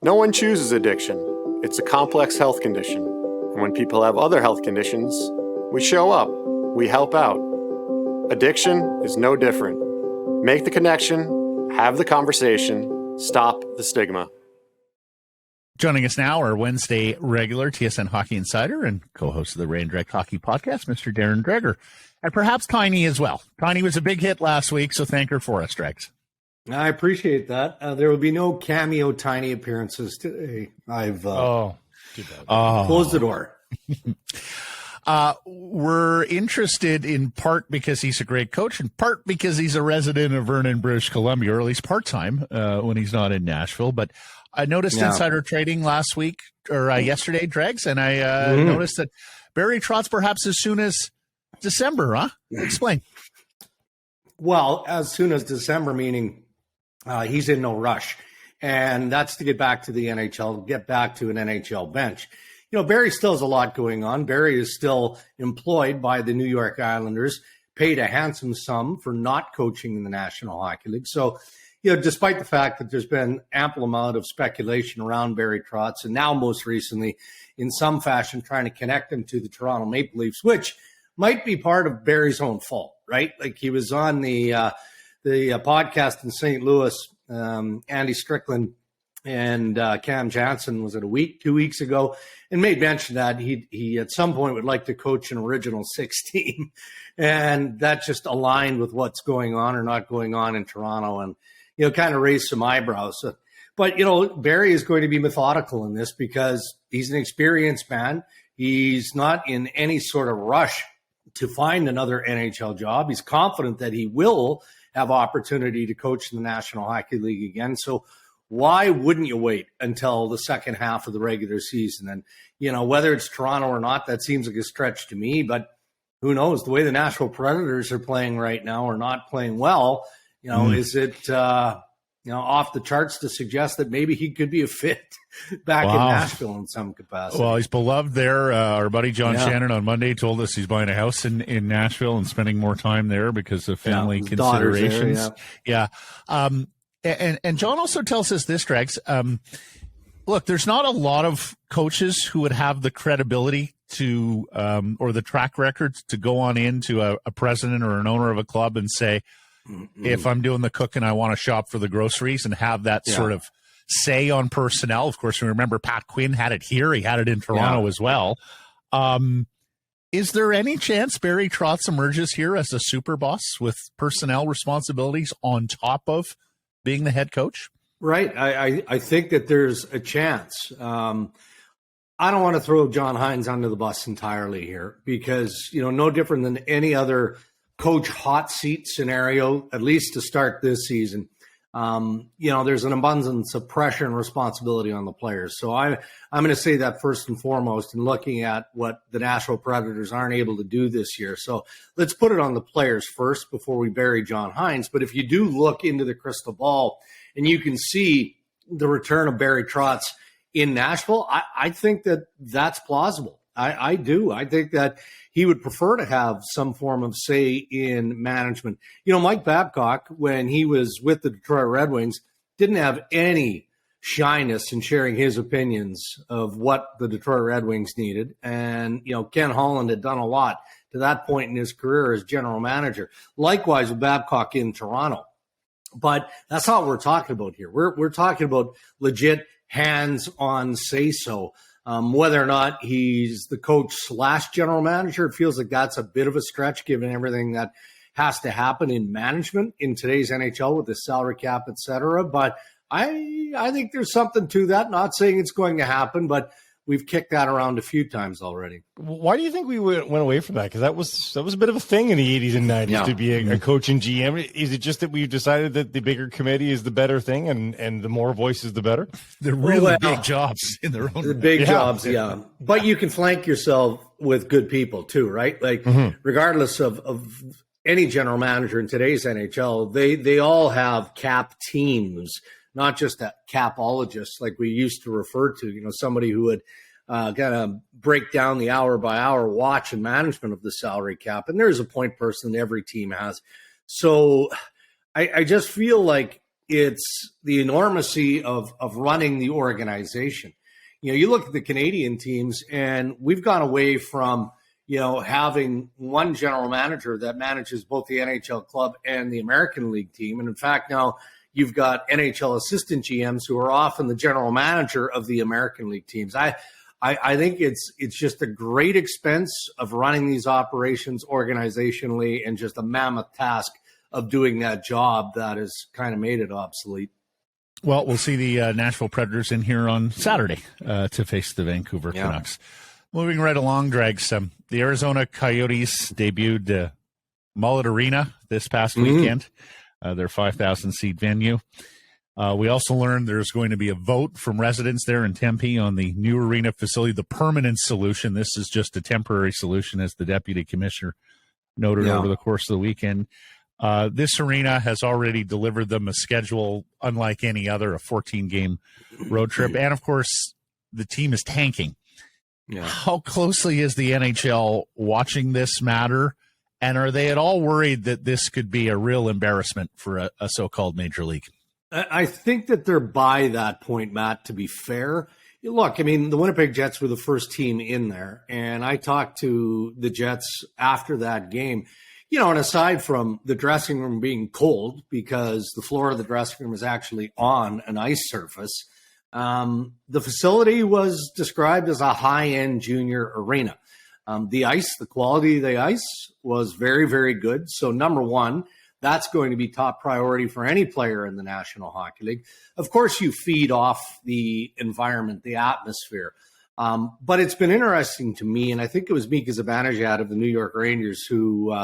No one chooses addiction. It's a complex health condition. And when people have other health conditions, we show up, we help out. Addiction is no different. Make the connection, have the conversation, stop the stigma. Joining us now, our Wednesday regular TSN Hockey Insider and co-host of the Rain Direct Hockey Podcast, Mr. Darren Dreger, and perhaps Tiny as well. Tiny was a big hit last week, so thank her for us, Dregs. I appreciate that. There will be no cameo Tiny appearances today. I've closed the door. We're interested in part because he's a great coach, in part because he's a resident of Vernon, British Columbia, or at least part-time when he's not in Nashville. But I noticed insider trading last week or yesterday, Dregs, and I noticed that Barry Trotz perhaps as soon as December, huh? Explain. Well, as soon as December, meaning he's in no rush. And that's to get back to the NHL, get back to an NHL bench. You know, Barry still has a lot going on. Barry is still employed by the New York Islanders, paid a handsome sum for not coaching in the National Hockey League. So, you know, despite the fact that there's been ample amount of speculation around Barry Trotz, and now most recently, in some fashion, trying to connect him to the Toronto Maple Leafs, which might be part of Barry's own fault, right? Like he was on the podcast in St. Louis, Andy Strickland and Cam Jansen, was it 2 weeks ago, and made mention that he at some point would like to coach an original six team. And that just aligned with what's going on or not going on in Toronto, and, you know, kind of raised some eyebrows. But, you know, Barry is going to be methodical in this because he's an experienced man. He's not in any sort of rush to find another NHL job. He's confident that he will have opportunity to coach in the National Hockey League again. So why wouldn't you wait until the second half of the regular season? And, you know, whether it's Toronto or not, that seems like a stretch to me, but who knows? The way the Nashville Predators are playing right now or not playing well, you know, is it, off the charts to suggest that maybe he could be a fit back in Nashville in some capacity? Well, he's beloved there. Our buddy John Shannon on Monday told us he's buying a house in Nashville and spending more time there because of family considerations. There, And John also tells us this, Dregs. Look, there's not a lot of coaches who would have the credibility to or the track record to go on into a president or an owner of a club and say, if I'm doing the cooking, I want to shop for the groceries, and have that sort of say on personnel. Of course, we remember Pat Quinn had it here. He had it in Toronto as well. Is there any chance Barry Trotz emerges here as a super boss with personnel responsibilities on top of being the head coach? Right. I think that there's a chance. I don't want to throw John Hines under the bus entirely here because, you know, no different than any other coach hot seat scenario, at least to start this season. You know, there's an abundance of pressure and responsibility on the players. So I'm going to say that first and foremost, and looking at what the Nashville Predators aren't able to do this year. So let's put it on the players first before we bury John Hines. But if you do look into the crystal ball and you can see the return of Barry Trotz in Nashville, I think that that's plausible. I do. I think that he would prefer to have some form of say in management. You know, Mike Babcock, when he was with the Detroit Red Wings, didn't have any shyness in sharing his opinions of what the Detroit Red Wings needed. And, you know, Ken Holland had done a lot to that point in his career as general manager. Likewise with Babcock in Toronto. But that's not what we're talking about here. We're talking about legit hands-on say-so. Whether or not he's the coach / general manager, it feels like that's a bit of a stretch given everything that has to happen in management in today's NHL with the salary cap, et cetera. But I think there's something to that. Not saying it's going to happen, but we've kicked that around a few times already. Why do you think we went away from that? Because that was a bit of a thing in the 80s and 90s to be a coach and GM. Is it just that we've decided that the bigger committee is the better thing and the more voices, the better? They're really big jobs in their own right. Big jobs, yeah. But you can flank yourself with good people too, right? Like regardless of any general manager in today's NHL, they all have cap teams, not just a capologist like we used to refer to, you know, somebody who would kind of break down the hour by hour watch and management of the salary cap. And there's a point person every team has. So I just feel like it's the enormity of running the organization. You look at the Canadian teams, and we've gone away from, having one general manager that manages both the NHL club and the American League team. And in fact, now you've got NHL assistant GMs who are often the general manager of the American League teams. I think it's just a great expense of running these operations organizationally, and just a mammoth task of doing that job that has kind of made it obsolete. Well, we'll see the Nashville Predators in here on Saturday to face the Vancouver Canucks. Moving right along, Dregs. The Arizona Coyotes debuted Mullet Arena this past weekend, their 5,000-seat venue. We also learned there's going to be a vote from residents there in Tempe on the new arena facility, the permanent solution. This is just a temporary solution, as the deputy commissioner noted over the course of the weekend. This arena has already delivered them a schedule unlike any other, a 14-game road trip. And, of course, the team is tanking. Yeah. How closely is the NHL watching this matter? And are they at all worried that this could be a real embarrassment for a so-called major league? I think that they're by that point, Matt, to be fair. Look, I mean, the Winnipeg Jets were the first team in there, and I talked to the Jets after that game. And aside from the dressing room being cold because the floor of the dressing room is actually on an ice surface, the facility was described as a high-end junior arena. The quality of the ice was very, very good. So, number one, that's going to be top priority for any player in the National Hockey League. Of course, you feed off the environment, the atmosphere. But it's been interesting to me, and I think it was Mika Zibanejad of the New York Rangers who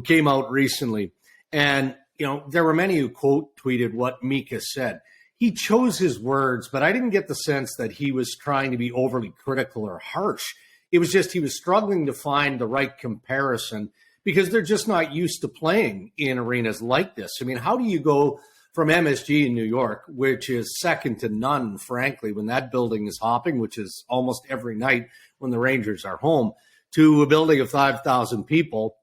came out recently. And, there were many who quote tweeted what Mika said. He chose his words, but I didn't get the sense that he was trying to be overly critical or harsh. It was just he was struggling to find the right comparison because they're just not used to playing in arenas like this. I mean, how do you go from MSG in New York, which is second to none, frankly, when that building is hopping, which is almost every night when the Rangers are home, to a building of 5,000 people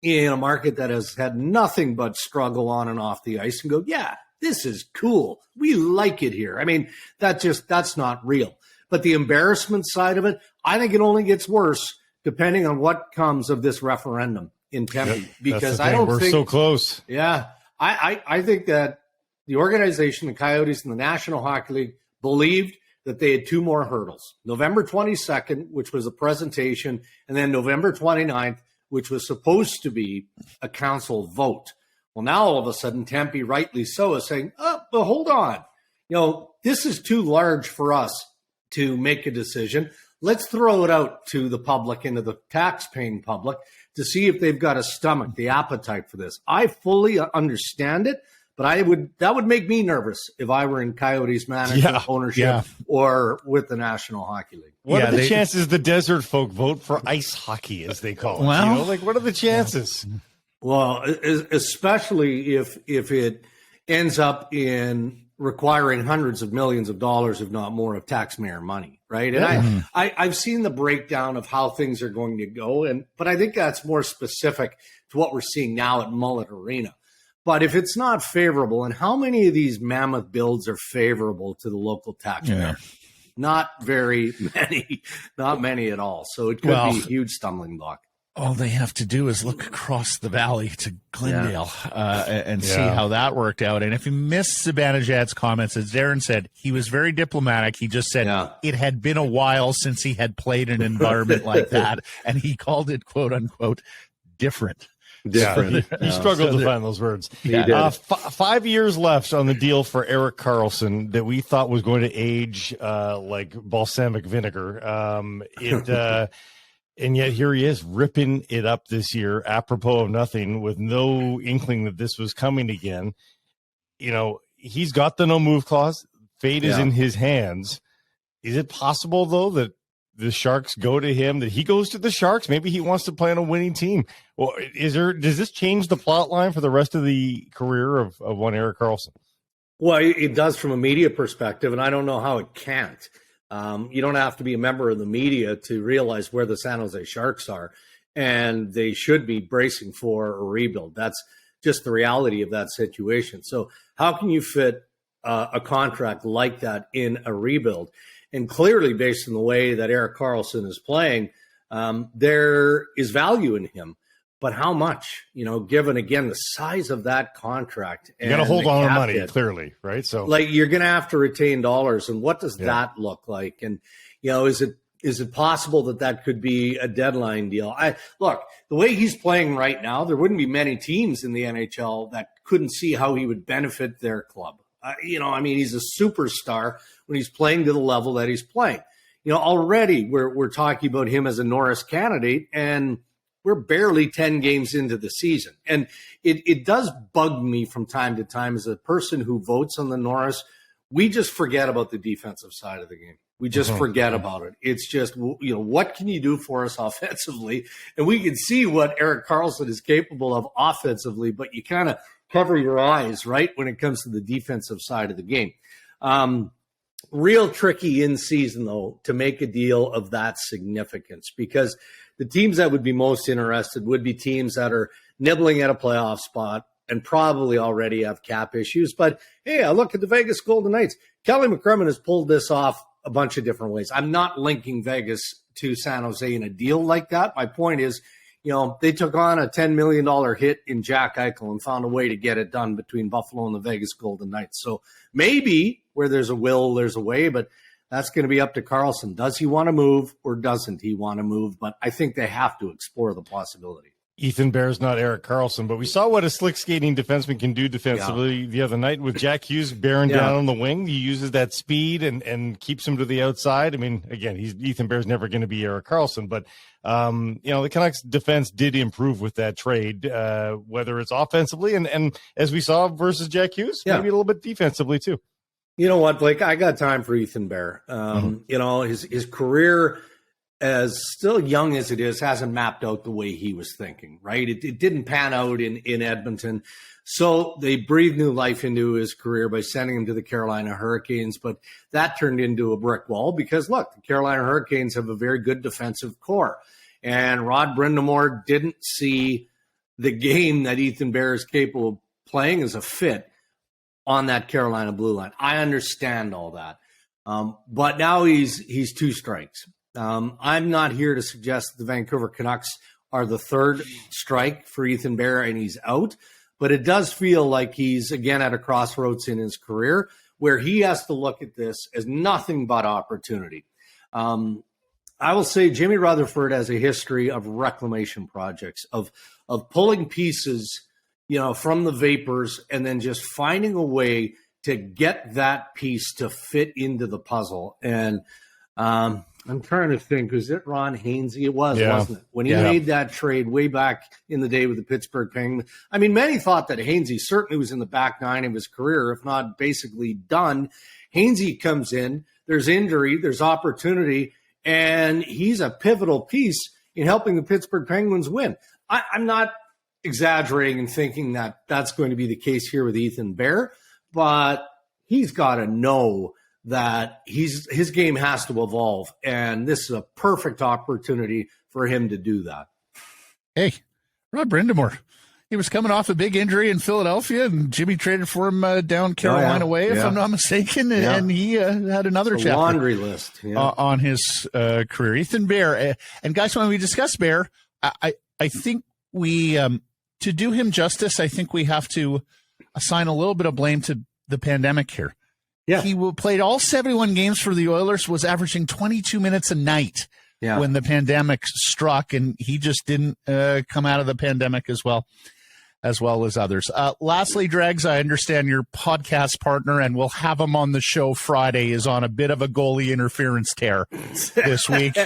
in a market that has had nothing but struggle on and off the ice, and go, yeah, this is cool. We like it here. I mean, that's not real. But the embarrassment side of it, I think it only gets worse depending on what comes of this referendum in Tempe. Because I don't think we're so close. Yeah. I think that the organization, the Coyotes and the National Hockey League, believed that they had two more hurdles. November 22nd, which was a presentation, and then November 29th, which was supposed to be a council vote. Well, now all of a sudden, Tempe, rightly so, is saying, but hold on. This is too large for us to make a decision. Let's throw it out to the public, into the tax-paying public, to see if they've got a stomach, the appetite for this. I fully understand it, but that would make me nervous if I were in Coyotes management, ownership, or with the National Hockey League. What are the chances the desert folk vote for ice hockey, as they call it? Well, what are the chances? Yeah. Well, especially if it ends up in requiring hundreds of millions of dollars, if not more, of taxpayer money, right? And I've seen the breakdown of how things are going to go, but I think that's more specific to what we're seeing now at Mullet Arena. But if it's not favorable, and how many of these mammoth builds are favorable to the local taxpayer? Yeah. Not very many, not many at all. So it could be a huge stumbling block. All they have to do is look across the valley to Glendale and see how that worked out. And if you missed Zibanejad's comments, as Darren said, he was very diplomatic. He just said it had been a while since he had played an environment like that, and he called it, quote unquote, different. Yeah, he struggled to find those words. Yeah. 5 years left on the deal for Erik Karlsson that we thought was going to age like balsamic vinegar. And yet here he is ripping it up this year, apropos of nothing, with no inkling that this was coming again. He's got the no move clause. Fate is in his hands. Is it possible, though, that the Sharks go to him, that he goes to the Sharks? Maybe he wants to play on a winning team. Well, does this change the plot line for the rest of the career of one Erik Karlsson? Well, it does from a media perspective, and I don't know how it can't. You don't have to be a member of the media to realize where the San Jose Sharks are, and they should be bracing for a rebuild. That's just the reality of that situation. So How can you fit a contract like that in a rebuild? And clearly, based on the way that Erik Karlsson is playing, there is value in him. But how much, given, again, the size of that contract? You got to hold on to money, clearly, right? So, you're going to have to retain dollars. And what does that look like? And, is it possible that could be a deadline deal? Look, the way he's playing right now, there wouldn't be many teams in the NHL that couldn't see how he would benefit their club. He's a superstar when he's playing to the level that he's playing. Already we're talking about him as a Norris candidate, and we're barely 10 games into the season. And it does bug me from time to time as a person who votes on the Norris. We just forget about the defensive side of the game. We just forget about it. It's just, what can you do for us offensively? And we can see what Erik Karlsson is capable of offensively, but you kind of cover your eyes, right, when it comes to the defensive side of the game. Real tricky in season, though, to make a deal of that significance, because the teams that would be most interested would be teams that are nibbling at a playoff spot and probably already have cap issues. But, hey, I look at the Vegas Golden Knights. Kelly McCrimmon has pulled this off a bunch of different ways. I'm not linking Vegas to San Jose in a deal like that. My point is, they took on a $10 million hit in Jack Eichel and found a way to get it done between Buffalo and the Vegas Golden Knights. So maybe where there's a will, there's a way, but that's going to be up to Karlsson. Does he want to move or doesn't he want to move? But I think they have to explore the possibility. Ethan Bear's not Erik Karlsson, but we saw what a slick skating defenseman can do defensively the other night with Jack Hughes bearing down on the wing. He uses that speed and keeps him to the outside. I mean, again, Ethan Bear's never going to be Erik Karlsson, but the Canucks defense did improve with that trade, whether it's offensively and as we saw versus Jack Hughes, maybe a little bit defensively too. You know what, Blake? I got time for Ethan Bear. His career, as still young as it is, hasn't mapped out the way he was thinking, right? It didn't pan out in Edmonton. So they breathed new life into his career by sending him to the Carolina Hurricanes. But that turned into a brick wall because, look, the Carolina Hurricanes have a very good defensive core. And Rod Brind'Amour didn't see the game that Ethan Bear is capable of playing as a fit on that Carolina blue line. I understand all that. But now he's two strikes. I'm not here to suggest that the Vancouver Canucks are the third strike for Ethan Bear and he's out, but it does feel like he's again at a crossroads in his career where he has to look at this as nothing but opportunity. I will say Jimmy Rutherford has a history of reclamation projects, of pulling pieces, from the vapors and then just finding a way to get that piece to fit into the puzzle. And I'm trying to think, was it Ron Hainsey? It was, wasn't it? When he made that trade way back in the day with the Pittsburgh Penguins. I mean, many thought that Hainsey certainly was in the back nine of his career, if not basically done. Hainsey comes in, there's injury, there's opportunity, and he's a pivotal piece in helping the Pittsburgh Penguins win. I'm not exaggerating and thinking that that's going to be the case here with Ethan Bear, but he's got to know that his game has to evolve, and this is a perfect opportunity for him to do that. Hey, Rod Brind'Amour, he was coming off a big injury in Philadelphia, and Jimmy traded for him down Carolina way, if I'm not mistaken, and he had another chapter laundry list on his career. Ethan Bear, and guys, when we discuss Bear, I think we to do him justice, I think we have to assign a little bit of blame to the pandemic here. Yeah. He played all 71 games for the Oilers, was averaging 22 minutes a night when the pandemic struck, and he just didn't come out of the pandemic as well as others. Lastly, Dregs, I understand your podcast partner, and we'll have him on the show Friday, is on a bit of a goalie interference tear this week.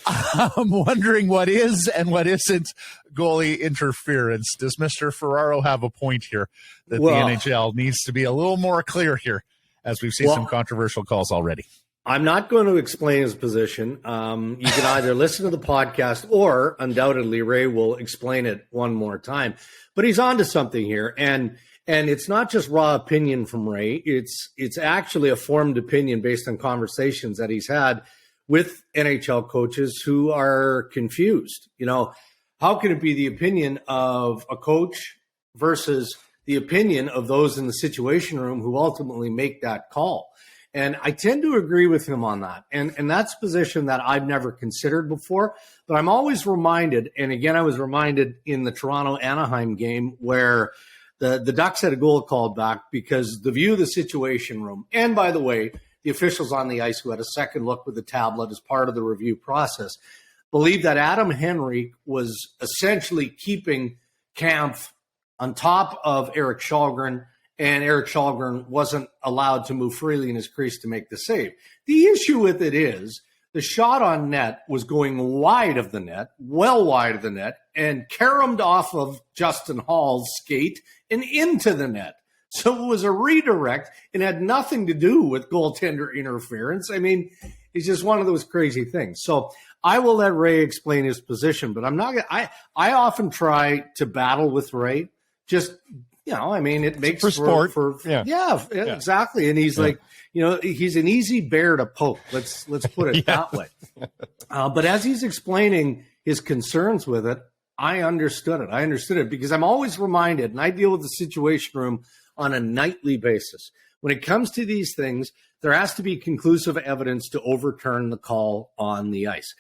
I'm wondering what is and what isn't goalie interference. Does Mr. Ferraro have a point here that the NHL needs to be a little more clear here, as we've seen some controversial calls already? I'm not going to explain his position. You can either listen to the podcast or undoubtedly Ray will explain it one more time. But he's on to something here. And it's not just raw opinion from Ray. It's actually a formed opinion based on conversations that he's had with NHL coaches who are confused. How can it be the opinion of a coach versus the opinion of those in the situation room who ultimately make that call. And I tend to agree with him on that. And that's a position that I've never considered before. But I'm always reminded, and again, I was reminded in the Toronto-Anaheim game where the Ducks had a goal called back because the view of the situation room, and by the way, the officials on the ice who had a second look with the tablet as part of the review process, believed that Adam Henrique was essentially keeping Kampf on top of Erik Karlsson, and Erik Karlsson wasn't allowed to move freely in his crease to make the save. The issue with it is the shot on net was going wide of the net, well wide of the net, and caromed off of Justin Hall's skate and into the net. So it was a redirect and had nothing to do with goaltender interference. I mean, it's just one of those crazy things. So I will let Ray explain his position, but I'm not going to. I often try to battle with Ray. Just, I mean, it makes for sport. Yeah, exactly. And he's like, he's an easy bear to poke. Let's put it that way. But as he's explaining his concerns with it, I understood it. I understood it because I'm always reminded, and I deal with the situation room on a nightly basis. When it comes to these things, there has to be conclusive evidence to overturn the call on the ice.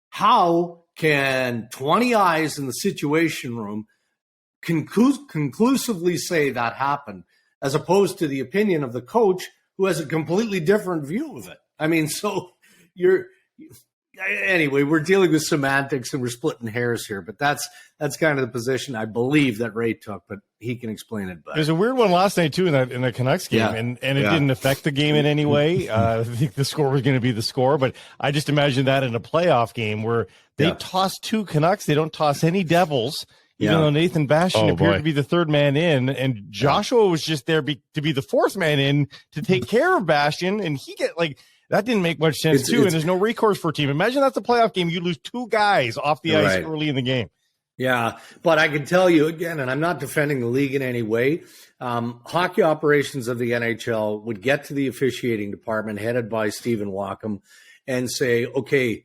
How can 20 eyes in the situation room conclusively say that happened, as opposed to the opinion of the coach who has a completely different view of it? I mean, so anyway, we're dealing with semantics and we're splitting hairs here, but that's kind of the position I believe that Ray took, but he can explain it better. There's a weird one last night too in the Canucks game, and it didn't affect the game in any way. I think the score was going to be the score, but I just imagine that in a playoff game where they toss two Canucks, they don't toss any Devils. Even though Nathan Bastian appeared to be the third man in, and Joshua was just there to be the fourth man in to take care of Bastian, and that didn't make much sense too. And there's no recourse for a team. Imagine that's a playoff game. You lose two guys off the ice early in the game. Yeah, but I can tell you again, and I'm not defending the league in any way, hockey operations of the NHL would get to the officiating department headed by Stephen Wackham and say, okay,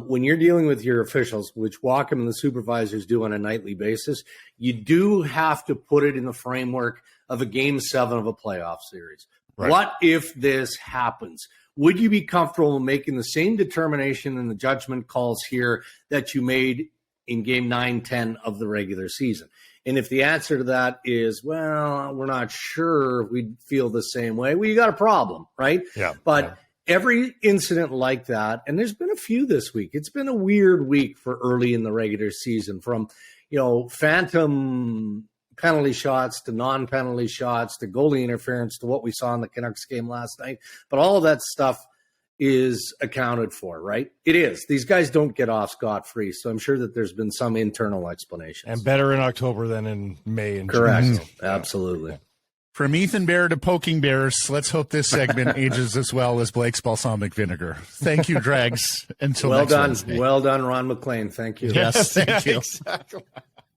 when you're dealing with your officials, which Wackham and the supervisors do on a nightly basis, you do have to put it in the framework of a Game 7 of a playoff series. Right. What if this happens? Would you be comfortable making the same determination in the judgment calls here that you made in Game 9, 10 of the regular season? And if the answer to that is, well, we're not sure we'd feel the same way, well, you got a problem, right? Yeah. But every incident like that, and there's been a few this week. It's been a weird week for early in the regular season, from, phantom penalty shots to non-penalty shots to goalie interference to what we saw in the Canucks game last night. But all of that stuff is accounted for, right? It is. These guys don't get off scot-free, so I'm sure that there's been some internal explanations. And better in October than in May and Correct. June. So, absolutely. Yeah. From Ethan Bear to Poking Bears, let's hope this segment ages as well as Blake's balsamic vinegar. Thank you, Dregs. Until next Wednesday. Well done, Ron McLean. Thank you. Yes, thank you. Exactly.